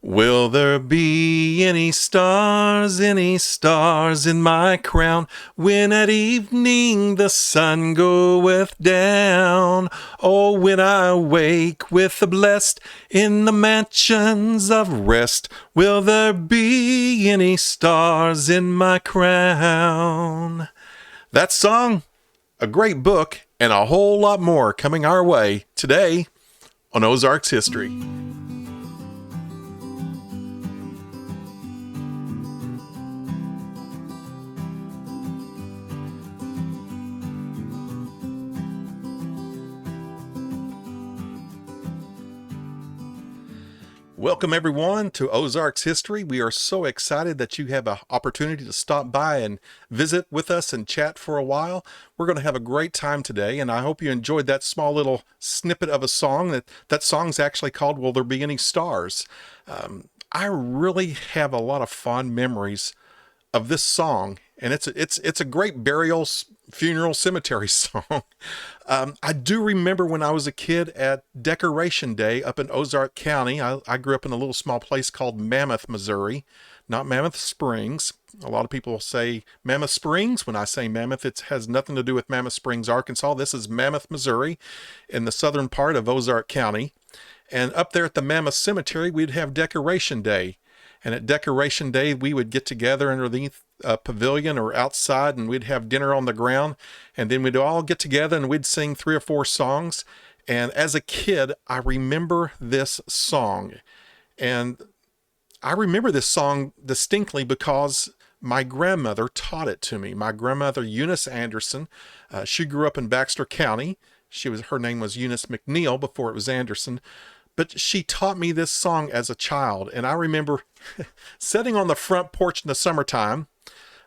Will there be any stars in my crown, when at evening the sun goeth down? Oh, when I wake with the blessed in the mansions of rest, will there be any stars in my crown? That song, a great book, and a whole lot more coming our way today on Ozarks History. Welcome, everyone, to Ozarks History. We are so excited that you have an opportunity to stop by and visit with us and chat for a while. We're going to have a great time today, and I hope you enjoyed that small little snippet of a song. That song's actually called Will There Be Any Stars? I really have a lot of fond memories of this song, and it's a great burial, funeral, cemetery song. I do remember when I was a kid at Decoration Day up in Ozark County. I grew up in a little small place called Mammoth, Missouri, not Mammoth Springs. A lot of people say Mammoth Springs. When I say Mammoth, it has nothing to do with Mammoth Springs, Arkansas. This is Mammoth, Missouri, in the southern part of Ozark County. And up there at the Mammoth Cemetery, we'd have Decoration Day. And at Decoration Day, we would get together underneath a pavilion or outside, and we'd have dinner on the ground. And then we'd all get together and we'd sing 3 or 4 songs. And as a kid, I remember this song. And I remember this song distinctly because my grandmother taught it to me. My grandmother, Eunice Anderson, she grew up in Baxter County. Her name was Eunice McNeil before it was Anderson. But she taught me this song as a child. And I remember sitting on the front porch in the summertime.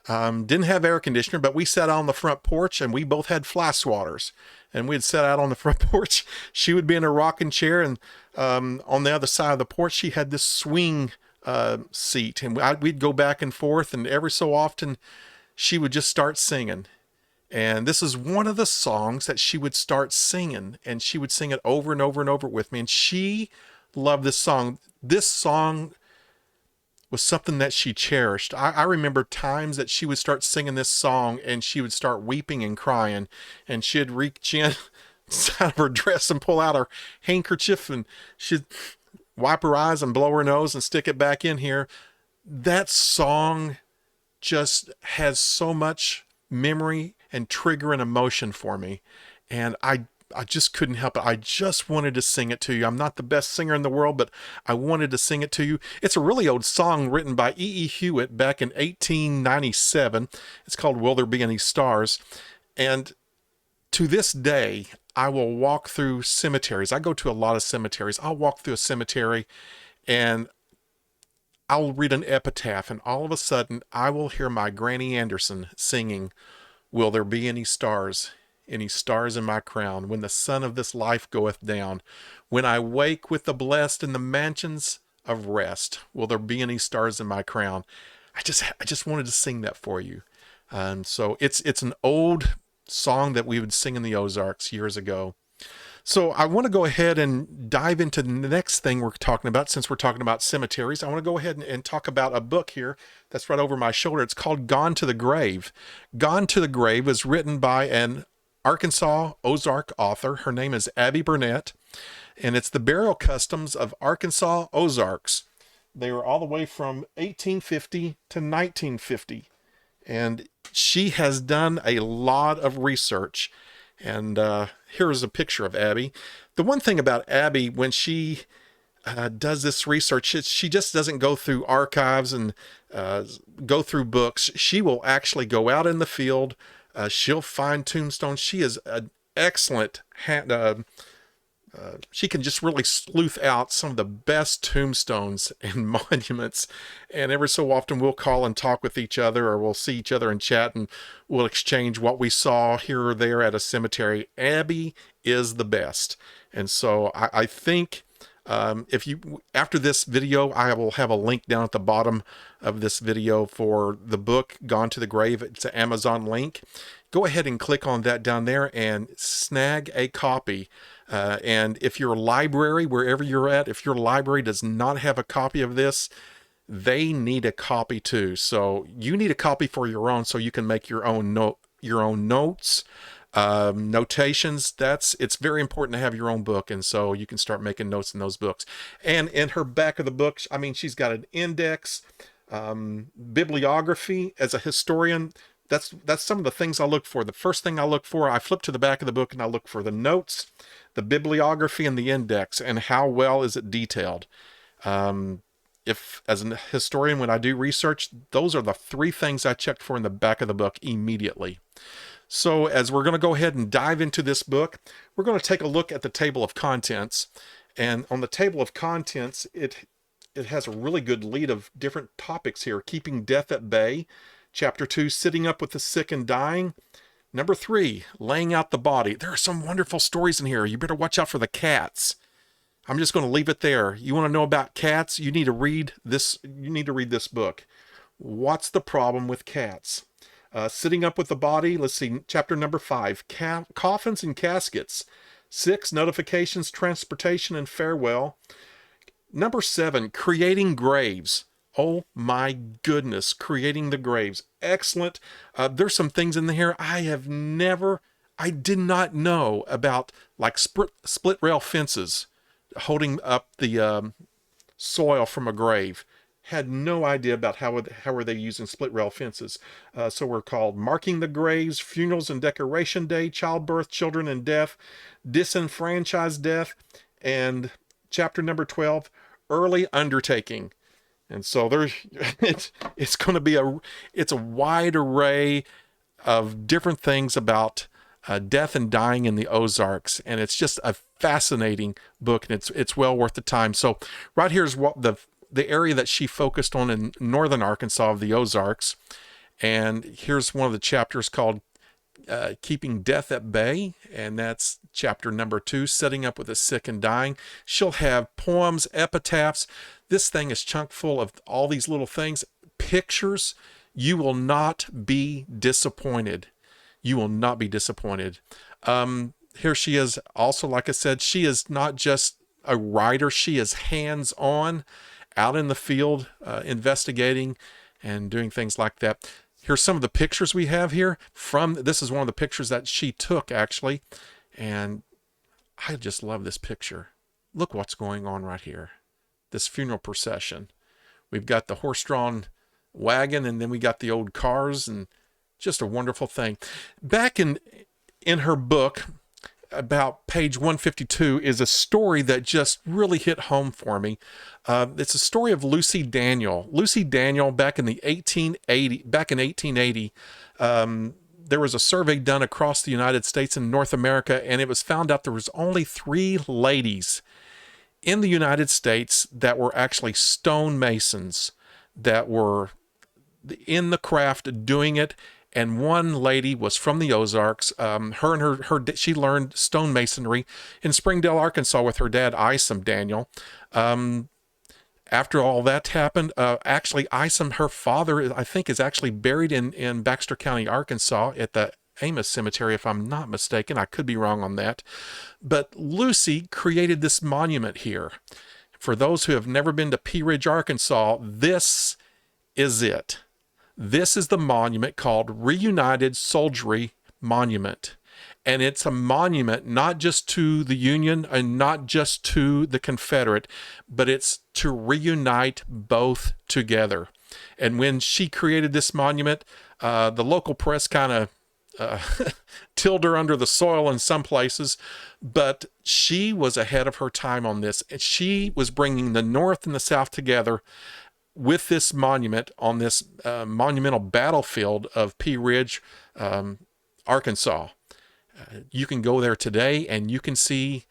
Didn't have air conditioner, but we sat out on the front porch and we both had fly swatters. And we'd sit out on the front porch. She would be in a rocking chair, and on the other side of the porch, she had this swing seat. And we'd go back and forth, and every so often, she would just start singing. And this is one of the songs that she would start singing, and she would sing it over and over and over with me. And she loved this song. This song was something that she cherished. I remember times that she would start singing this song and she would start weeping and crying, and she'd reach in out of her dress and pull out her handkerchief, and she'd wipe her eyes and blow her nose and stick it back in here. That song just has so much memory and trigger and emotion for me. And I just couldn't help it. I just wanted to sing it to you. I'm not the best singer in the world, but I wanted to sing it to you. It's a really old song written by E.E. Hewitt back in 1897. It's called Will There Be Any Stars? And to this day, I will walk through cemeteries. I go to a lot of cemeteries. I'll walk through a cemetery and I'll read an epitaph, and all of a sudden I will hear my Granny Anderson singing, Will there be any stars in my crown, when the sun of this life goeth down? When I wake with the blessed in the mansions of rest, will there be any stars in my crown? I just wanted to sing that for you. So it's an old song that we would sing in the Ozarks years ago. So I want to go ahead and dive into the next thing we're talking about. Since we're talking about cemeteries, I want to go ahead and talk about a book here that's right over my shoulder. It's called Gone to the Grave. Gone to the Grave was written by an Arkansas Ozark author. Her name is Abby Burnett, and it's the burial customs of Arkansas Ozarks. They were all the way from 1850 to 1950, and she has done a lot of research. And here's a picture of Abby. The one thing about Abby, when she does this research, she just doesn't go through archives and go through books. She will actually go out in the field. She'll find tombstones. She is an excellent she can just really sleuth out some of the best tombstones and monuments. And every so often we'll call and talk with each other, or we'll see each other and chat, and we'll exchange what we saw here or there at a cemetery. Abby is the best. And so I think if you, after this video, I will have a link down at the bottom of this video for the book, Gone to the Grave. It's an Amazon link. Go ahead and click on that down there and snag a copy. And if your library, wherever you're at, if your library does not have a copy of this, they need a copy too. So you need a copy for your own, so you can make your own notes, notations. It's very important to have your own book, and so you can start making notes in those books. And in her back of the book, I mean, she's got an index, bibliography. As a historian, that's some of the things I look for. The first thing I look for, I flip to the back of the book and I look for the notes, the bibliography, and the index, and how well is it detailed. If, as a historian, when I do research, those are the three things I checked for in the back of the book immediately. So as we're going to go ahead and dive into this book, we're going to take a look at the table of contents. And on the table of contents, it has a really good lead of different topics here. Keeping death at bay. Chapter 2, sitting up with the sick and dying. Number 3, laying out the body. There are some wonderful stories in here. You better watch out for the cats. I'm just going to leave it there. You want to know about cats? You need to read this. You need to read this book. What's the problem with cats? Sitting up with the body. Let's see. Chapter number 5. Coffins and caskets. 6. Notifications, transportation, and farewell. Number 7. Creating graves. Oh my goodness. Creating the graves. Excellent. There's some things in here I did not know about, like split rail fences holding up the soil from a grave. Had no idea about how were they using split rail fences. So we're called marking the graves, funerals and decoration day, childbirth, children and death, disenfranchised death, and chapter number 12, early undertaking. And so there's it's going to be a wide array of different things about death and dying in the Ozarks, and it's just a fascinating book, and it's well worth the time. So right here is what the area that she focused on in northern Arkansas of the Ozarks, and here's one of the chapters called Keeping Death at Bay, and that's chapter number 2, setting up with the sick and dying. She'll have poems, epitaphs. This thing is chock full of all these little things, pictures. You will not be disappointed. You will not be disappointed. Here she is also, like I said, she is not just a writer. She is hands-on, out in the field, investigating and doing things like that. Here's some of the pictures we have here. This is one of the pictures that she took, actually. And I just love this picture. Look what's going on right here. This funeral procession. We've got the horse-drawn wagon, and then we got the old cars, and just a wonderful thing. Back in her book, about page 152, is a story that just really hit home for me. It's a story of Lucy Daniel. Lucy Daniel, back in 1880, there was a survey done across the United States and North America, and it was found out there was only 3 ladies in the United States that were actually stonemasons, that were in the craft doing it. And one lady was from the Ozarks. She learned stonemasonry in Springdale, Arkansas, with her dad, Isom Daniel. After all that happened, actually, Isom, her father, I think, is actually buried in Baxter County, Arkansas, at the Amos Cemetery, if I'm not mistaken. I could be wrong on that. But Lucy created this monument here. For those who have never been to Pea Ridge, Arkansas, this is it. This is the monument called Reunited Soldiery Monument. And it's a monument not just to the Union and not just to the Confederate, but it's to reunite both together. And when she created this monument, the local press kind of tilled her under the soil in some places, but she was ahead of her time on this. And she was bringing the North and the South together with this monument on this monumental battlefield of Pea Ridge, Arkansas. You can go there today and you can see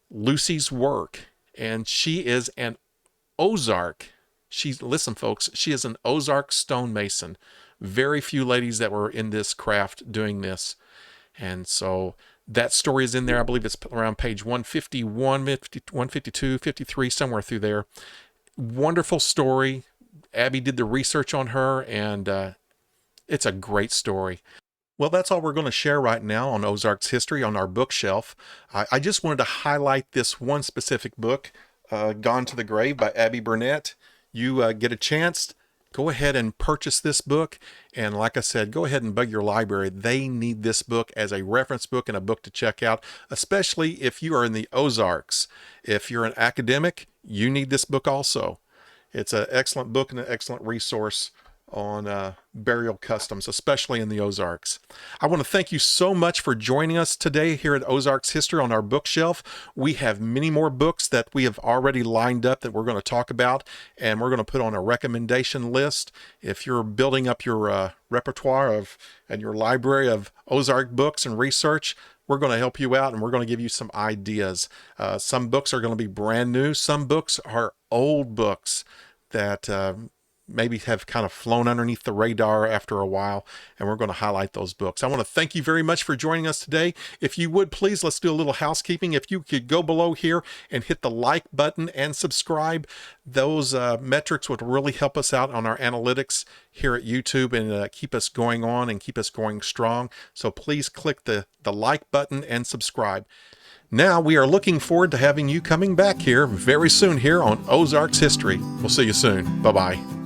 Lucy's work. And she is an Ozark. Listen, folks, she is an Ozark stonemason. Very few ladies that were in this craft doing this. And so that story is in there. I believe it's around page 151, 152, 53, somewhere through there. Wonderful story. Abby did the research on her, and it's a great story. Well, that's all we're going to share right now on Ozarks history on our bookshelf. I just wanted to highlight this one specific book, Gone to the Grave by Abby Burnett. You get a chance, go ahead and purchase this book. And like I said, go ahead and bug your library. They need this book as a reference book and a book to check out, especially if you are in the Ozarks. If you're an academic, you need this book also. It's an excellent book and an excellent resource on burial customs, especially in the Ozarks. I want to thank you so much for joining us today here at Ozarks History on our bookshelf. We have many more books that we have already lined up that we're going to talk about, and we're going to put on a recommendation list. If you're building up your repertoire of and your library of Ozark books and research, we're going to help you out, and we're going to give you some ideas. Some books are going to be brand new. Some books are old books that maybe have kind of flown underneath the radar after a while, and we're going to highlight those books. I want to thank you very much for joining us today. If you would, please, let's do a little housekeeping. If you could go below here and hit the like button and subscribe, those metrics would really help us out on our analytics here at YouTube and keep us going on and keep us going strong. So please click the like button and subscribe. Now we are looking forward to having you coming back here very soon here on Ozarks History. We'll see you soon. Bye-bye.